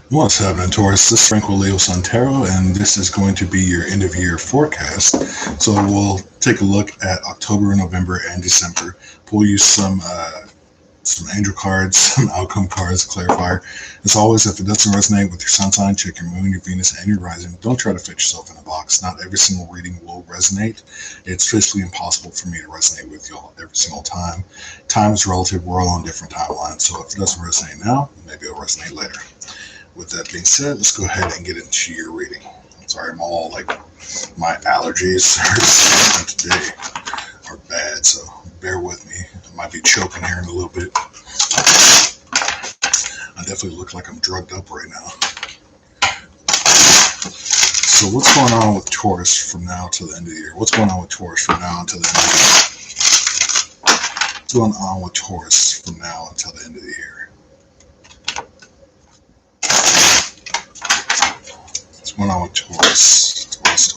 What's happening, Taurus? This is Franco Leo Santero, and this is going to be your end of year forecast. So we'll take a look at October, November, and December. Pull you some angel cards, some outcome cards, clarifier. As always, if it doesn't resonate with your sun sign, check your moon, your Venus, and your rising. Don't try to fit yourself in a box. Not every single reading will resonate. It's physically impossible for me to resonate with y'all every single time. Time is relative. We're all on different timelines. So if it doesn't resonate now, maybe it'll resonate later. With that being said, let's go ahead and get into your reading. Sorry, I'm all like, my allergies today are bad, so bear with me. I might be choking here in a little bit. I definitely look like I'm drugged up right now. So what's going on with Taurus from now to the end of the year? What's going on with Taurus from now until the end of the year? What's going on with Taurus from now until the end of the year? What's going on with Taurus? Taurus.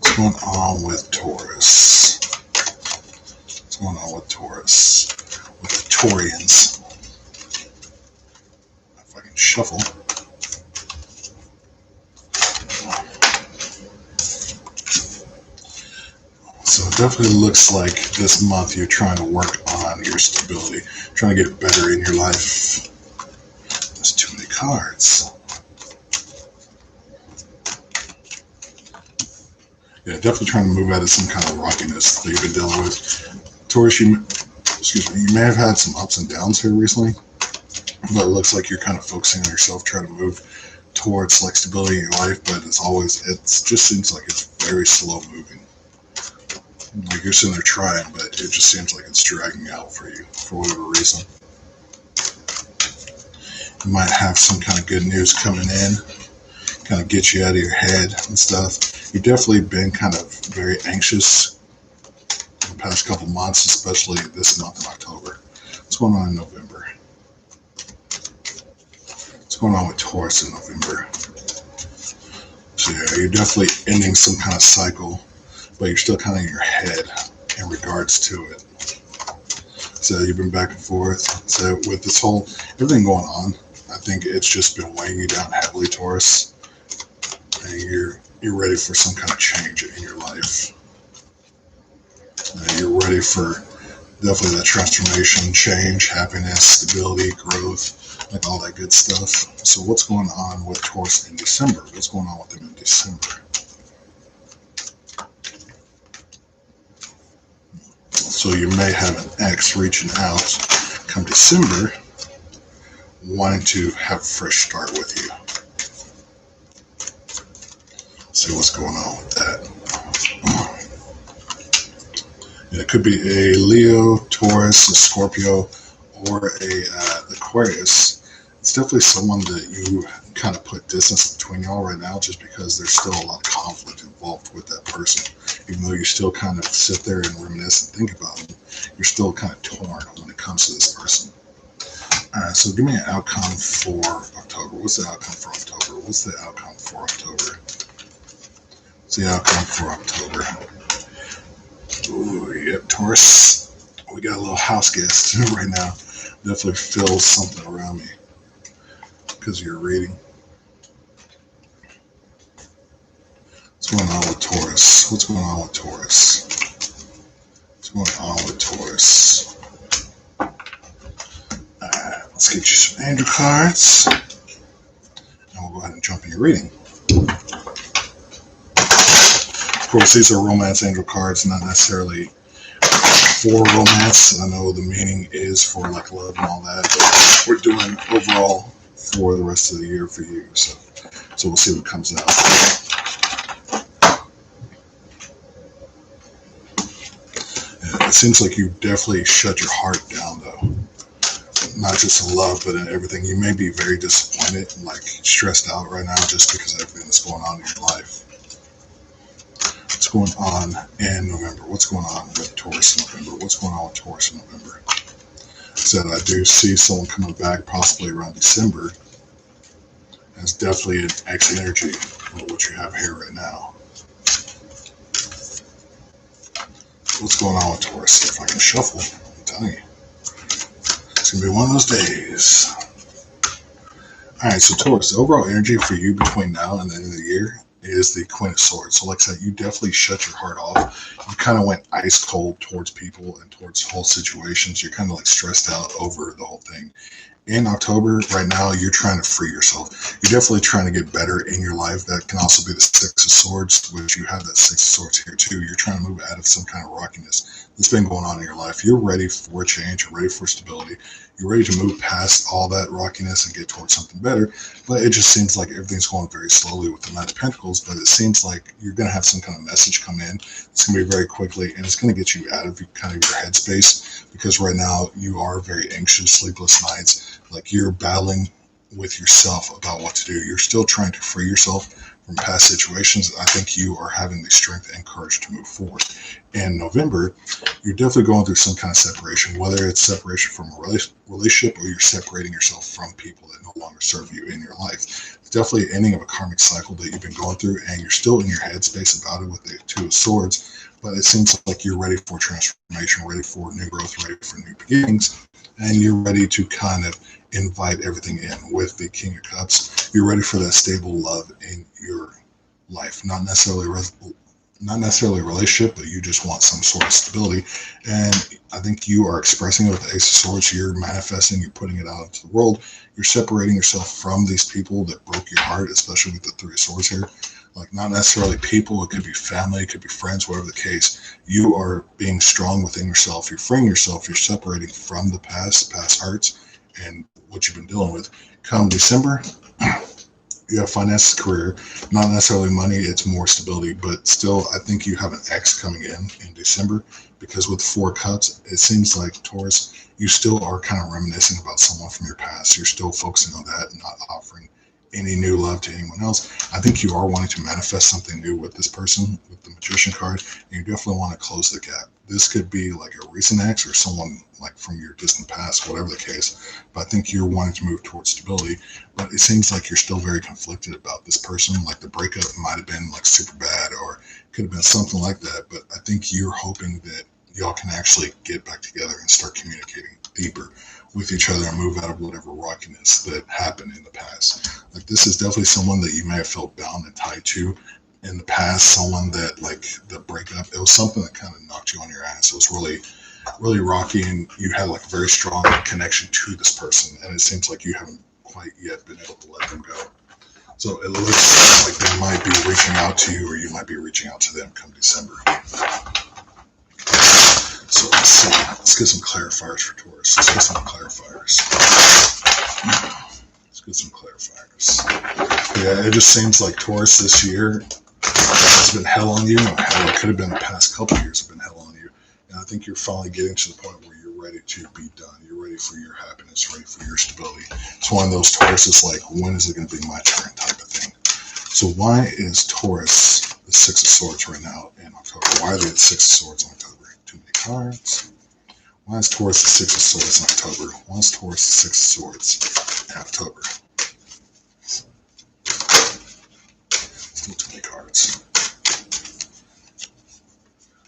What's going on with Taurus? What's going on with Taurus? With the Taurians. If I can shuffle. So it definitely looks like this month you're trying to work on your stability, trying to get better in your life. There's too many cards. Yeah, definitely trying to move out of some kind of rockiness that you've been dealing with. Taurus, you may have had some ups and downs here recently, but it looks like you're kind of focusing on yourself, trying to move towards like stability in your life, but as always, it just seems like it's very slow moving. Like you're sitting there trying, but it just seems like it's dragging out for you for whatever reason. You might have some kind of good news coming in, kind of get you out of your head and stuff. You've definitely been kind of very anxious in the past couple months, especially this month in October. What's going on in November? What's going on with Taurus in November? So yeah, you're definitely ending some kind of cycle, but you're still kind of in your head in regards to it. So you've been back and forth. So with this whole, everything going on, I think it's just been weighing you down heavily, Taurus. And you're ready for some kind of change in your life. You're ready for definitely that transformation, change, happiness, stability, growth, like all that good stuff. So what's going on with Taurus in December? What's going on with them in December? So you may have an ex reaching out come December, wanting to have a fresh start with you. See what's going on with that. And it could be a Leo, Taurus, a Scorpio, or a Aquarius. It's definitely someone that you kind of put distance between y'all right now, just because there's still a lot of conflict involved with that person. Even though you still kind of sit there and reminisce and think about them, you're still kind of torn when it comes to this person. All right, so give me an outcome for October. What's the outcome for October? What's the outcome for October? What's the outcome for October? Ooh, yep, Taurus. We got a little house guest right now. Definitely feels something around me because of your reading. What's going on with Taurus? What's going on with Taurus? What's going on with Taurus? Alright, let's get you some angel cards. And we'll go ahead and jump in your reading. Of course, these are romance angel cards, not necessarily for romance. I know the meaning is for like love and all that, but we're doing overall for the rest of the year for you. So we'll see what comes out. It seems like you definitely shut your heart down, though. Not just in love, but in everything. You may be very disappointed and like stressed out right now just because of everything that's going on in your life. What's going on in November? What's going on with Taurus in November? What's going on with Taurus in November? Said I do see someone coming back possibly around December. And it's definitely an X energy of what you have here right now. What's going on with Taurus? If I can shuffle, telling you. It's going to be one of those days. All right, so Taurus, the overall energy for you between now and the end of the year is the Queen of Swords. So like I said, you definitely shut your heart off. You kind of went ice cold towards people and towards whole situations. You're kind of like stressed out over the whole thing. In October, right now, you're trying to free yourself. You're definitely trying to get better in your life. That can also be the Six of Swords, which you have that Six of Swords here too. You're trying to move out of some kind of rockiness that's been going on in your life. You're ready for change. You're ready for stability. You're ready to move past all that rockiness and get towards something better. But it just seems like everything's going very slowly with the Knight of Pentacles. But it seems like you're going to have some kind of message come in. It's going to be very quickly, and it's going to get you out of kind of your headspace, because right now you are very anxious, sleepless nights. Like you're battling with yourself about what to do. You're still trying to free yourself from past situations. I think you are having the strength and courage to move forward. In November, you're definitely going through some kind of separation, whether it's separation from a relationship or you're separating yourself from people that no longer serve you in your life. It's definitely ending of a karmic cycle that you've been going through, and you're still in your headspace about it with the Two of Swords, but it seems like you're ready for transformation, ready for new growth, ready for new beginnings, and you're ready to kind of invite everything in with the King of Cups. You're ready for that stable love in your life, not necessarily a relationship, but you just want some sort of stability. And I think you are expressing it with the Ace of Swords. You're manifesting, you're putting it out into the world. You're separating yourself from these people that broke your heart, especially with the Three of Swords here. Like, not necessarily people, it could be family, it could be friends, whatever the case. You are being strong within yourself. You're freeing yourself. You're separating from the past hurts and what you've been dealing with. Come December, you have finance, career, not necessarily money, it's more stability, but still, I think you have an X coming in December, because with Four Cups, it seems like, Taurus, you still are kind of reminiscing about someone from your past. You're still focusing on that and not offering any new love to anyone else. I think you are wanting to manifest something new with this person, with the Magician card, and you definitely want to close the gap. This could be like a recent ex or someone like from your distant past, whatever the case, but I think you're wanting to move towards stability. But it seems like you're still very conflicted about this person. Like the breakup might have been like super bad, or could have been something like that, but I think you're hoping that y'all can actually get back together and start communicating deeper with each other and move out of whatever rockiness that happened in the past. Like, this is definitely someone that you may have felt bound and tied to in the past, someone that, like, the breakup, it was something that kind of knocked you on your ass. It was really, really rocky, and you had like a very strong connection to this person, and it seems like you haven't quite yet been able to let them go. So it looks like they might be reaching out to you, or you might be reaching out to them come December. So let's see. Let's get some clarifiers for Taurus. Let's get some clarifiers. Yeah, it just seems like Taurus this year has been hell on you. Hell, it could have been the past couple of years have been hell on you. And I think you're finally getting to the point where you're ready to be done. You're ready for your happiness, ready for your stability. It's one of those Tauruses like, when is it going to be my turn type of thing. So why is Taurus the Six of Swords right now in October? Why are they the Six of Swords in October? Too many cards. Why is Taurus the Six of Swords in October? Why is Taurus the Six of Swords in October? Still too many cards.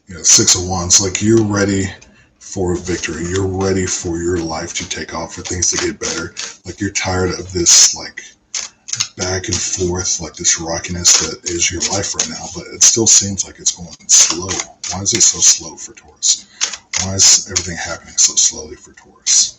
Yeah, Six of Wands. Like, you're ready for victory. You're ready for your life to take off, for things to get better. Like, you're tired of this, like, back and forth, like this rockiness that is your life right now, but it still seems like it's going slow. Why is it so slow for Taurus? Why is everything happening so slowly for Taurus?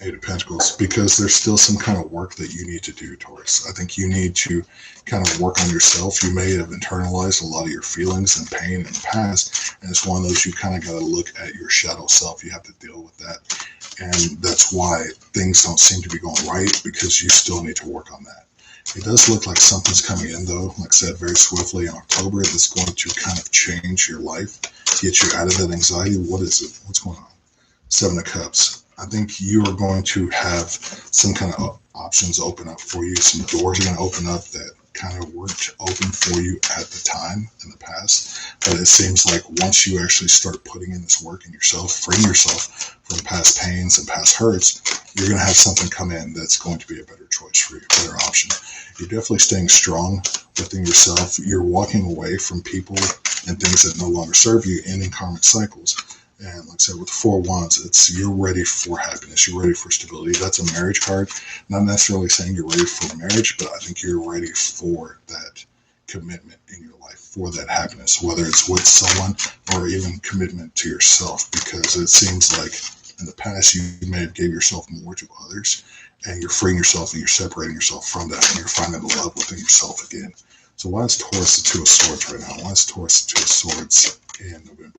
Eight of Pentacles. Because there's still some kind of work that you need to do, Taurus. I think you need to kind of work on yourself. You may have internalized a lot of your feelings and pain in the past, and it's one of those you kind of got to look at your shadow self. You have to deal with that. And that's why things don't seem to be going right, because you still need to work on that. It does look like something's coming in, though, like I said, very swiftly in October, that's going to kind of change your life, get you out of that anxiety. What is it? What's going on? Seven of Cups. I think you are going to have some kind of options open up for you. Some doors are going to open up that kind of weren't open for you at the time in the past. But it seems like once you actually start putting in this work in yourself, freeing yourself from past pains and past hurts, you're going to have something come in that's going to be a better choice for you, a better option. You're definitely staying strong within yourself. You're walking away from people and things that no longer serve you, ending karmic cycles. And like I said, with the Four of Wands, it's you're ready for happiness. You're ready for stability. That's a marriage card. Not necessarily saying you're ready for marriage, but I think you're ready for that commitment in your life, for that happiness, whether it's with someone or even commitment to yourself, because it seems like in the past you may have gave yourself more to others, and you're freeing yourself and you're separating yourself from that, and you're finding the love within yourself again. So why is Taurus the Two of Swords right now? Why is Taurus the Two of Swords in November?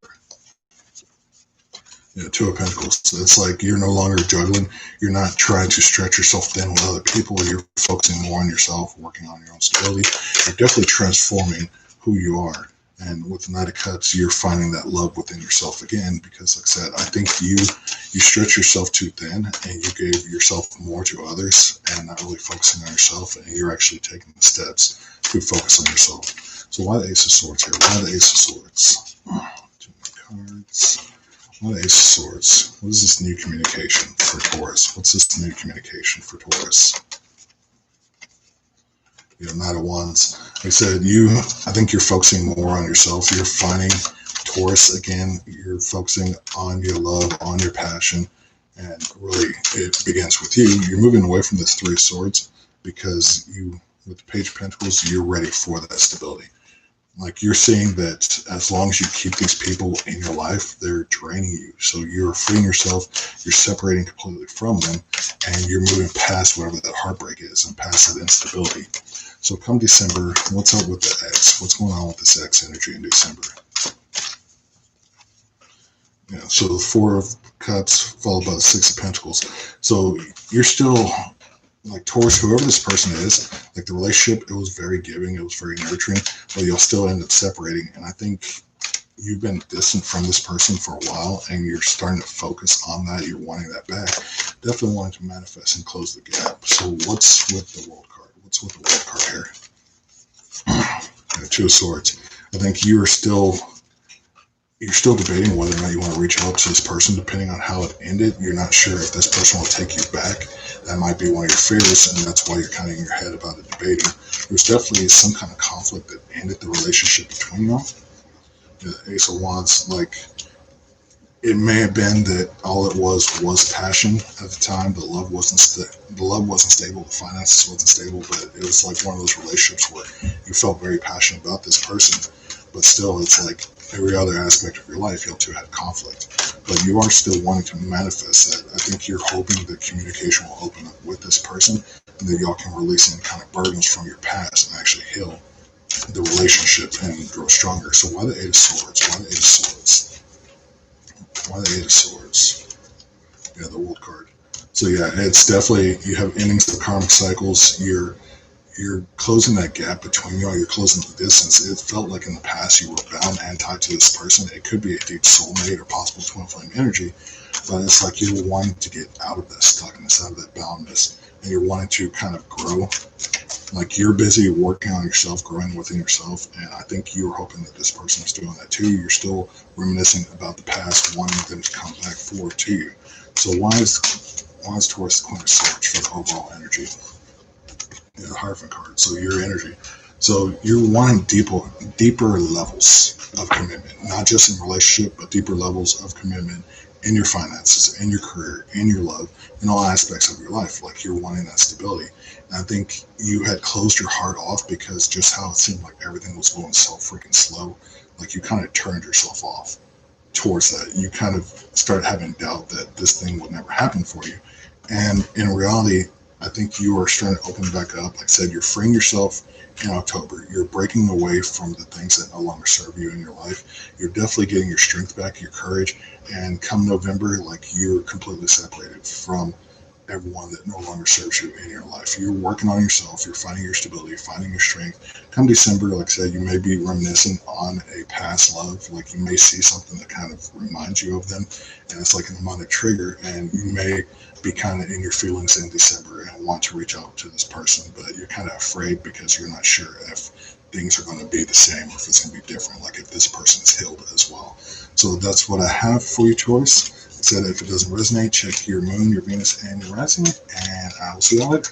Yeah, Two of Pentacles. So it's like you're no longer juggling. You're not trying to stretch yourself thin with other people. You're focusing more on yourself, working on your own stability. You're definitely transforming who you are. And with the Knight of Cups, you're finding that love within yourself again. Because like I said, I think you stretch yourself too thin and you gave yourself more to others and not really focusing on yourself. And you're actually taking the steps to focus on yourself. So why the Ace of Swords here? Why the Ace of Swords? Too many cards. Why the Ace of Swords? What is this new communication for Taurus? What's this new communication for Taurus? Knight of Wands. Like I said, I think you're focusing more on yourself. You're finding Taurus again. You're focusing on your love, on your passion, and really it begins with you. You're moving away from this Three of Swords because with the Page of Pentacles, you're ready for that stability. Like you're seeing that as long as you keep these people in your life, they're draining you. So you're freeing yourself, you're separating completely from them, and you're moving past whatever that heartbreak is and past that instability. So come December, what's up with the X? What's going on with this X energy in December? Yeah, so the Four of Cups followed by the Six of Pentacles. So you're still, like Taurus, whoever this person is, like the relationship, it was very giving, it was very nurturing, but you'll still end up separating. And I think you've been distant from this person for a while and you're starting to focus on that. You're wanting that back. Definitely wanting to manifest and close the gap. So what's with the World card? What's with the World card here? Two of Swords. I think you're still debating whether or not you want to reach out to this person, depending on how it ended. You're not sure if this person will take you back. That might be one of your fears, and that's why you're kind of in your head about it debating. There's definitely some kind of conflict that ended the relationship between y'all. The Ace of Wands, like, it may have been that all it was passion at the time. The love wasn't stable, the finances wasn't stable, but it was like one of those relationships where you felt very passionate about this person, but still it's like every other aspect of your life, you two had conflict, but you are still wanting to manifest that. I think you're hoping that communication will open up with this person and that y'all can release any kind of burdens from your past and actually heal the relationship and grow stronger. So why the Eight of Swords? Why the Eight of Swords? Why the Eight of Swords? Yeah, the World card. So yeah, it's definitely, you have endings of karmic cycles. You're closing that gap between y'all. You're closing the distance. It felt like in the past you were bound and tied to this person. It could be a deep soulmate or possible twin flame energy, but it's like you're wanting to get out of that stuckness, out of that boundness, and you're wanting to kind of grow. Like you're busy working on yourself, growing within yourself, and I think you're hoping that this person is doing that too. You're still reminiscing about the past, wanting them to come back forward to you. So why is Taurus the Queen of Swords for the overall energy? Yeah, the Hierophant card. So your energy. So you're wanting deeper levels of commitment, not just in relationship, but deeper levels of commitment in your finances, in your career, in your love, in all aspects of your life. Like you're wanting that stability. And I think you had closed your heart off because just how it seemed like everything was going so freaking slow. Like you kind of turned yourself off towards that. You kind of started having doubt that this thing would never happen for you. And in reality, I think you are starting to open back up. Like I said, you're freeing yourself in October. You're breaking away from the things that no longer serve you in your life. You're definitely getting your strength back, your courage. And come November, like you're completely separated from everyone that no longer serves you in your life. You're working on yourself. You're finding your stability, finding your strength. Come December, like I said, you may be reminiscing on a past love. Like you may see something that kind of reminds you of them. And it's like a demonic trigger. And you may be kind of in your feelings in December and want to reach out to this person, but you're kind of afraid because you're not sure if things are going to be the same or if it's going to be different, like if this person is healed as well. So that's what I have for you, Taurus. I said if it doesn't resonate, check your moon, your Venus, and your rising, and I will see you all later.